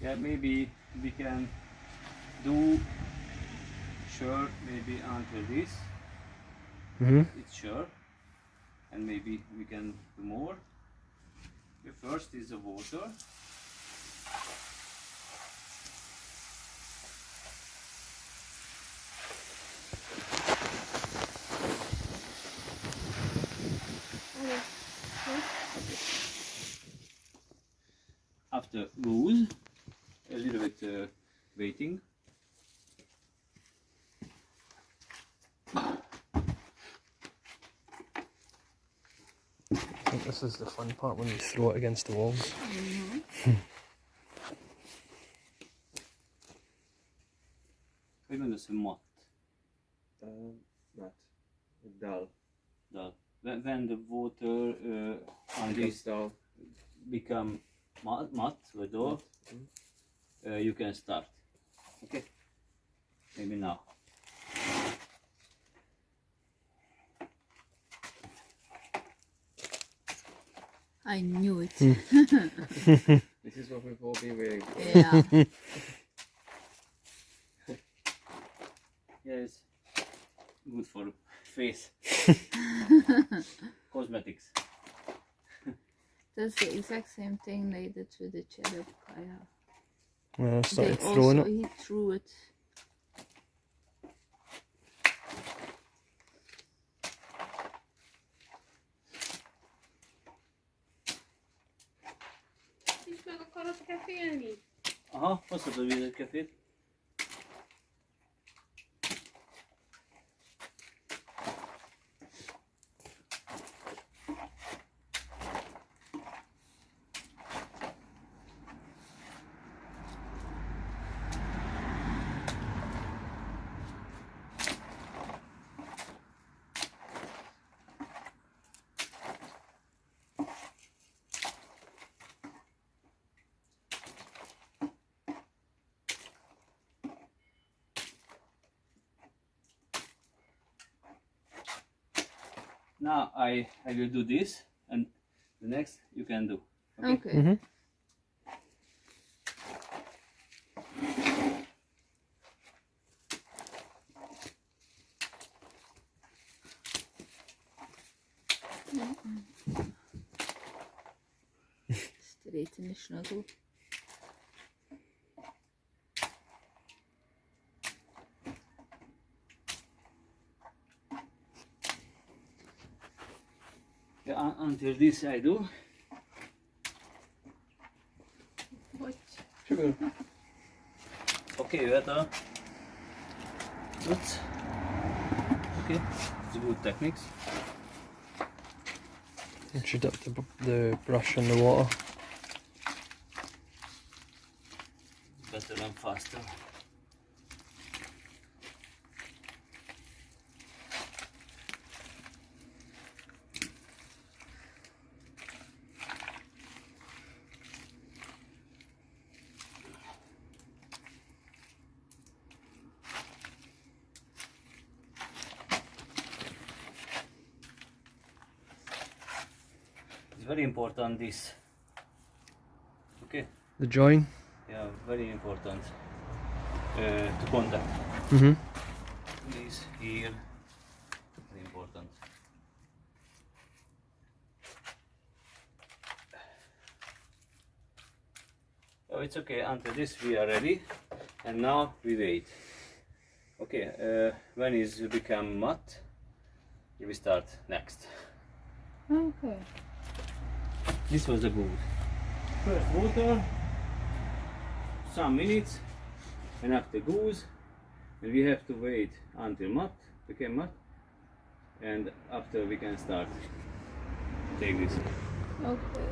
Yeah, maybe we can do sure maybe until this. It's sure, and maybe we can do more. The first is the water. After goose, a little bit waiting. I think this is the fun part when you throw it against the walls. We're going to say mat. Mat. Dal. When the water on this Dal. become mat, you can start. Okay, maybe now. I knew it. This is what we've all been waiting for. Yeah. Yes, good for face. Cosmetics. That's the exact same thing they did with the Cherokee. I started They throwing also, it. he threw it. És meg akarod kefélni? Aha, hoztad a vizekefét. Now I will do this, and the next you can do. Okay. Straight in the snuggle. Yeah, until this I do. Hogy? Sugar. Okay, better. Good. Okay, it's good techniques. You should dip the brush in the water. Better and faster. It's very important this. Okay. The join. Yeah, very important to contact. This here, very important. Oh, it's okay. Until this we are ready, and now we wait. Okay, when it become matte, we start next. Okay. This was the goose. First water, some minutes, and after goose, and we have to wait until matte became matte, and after we can start take this. Okay.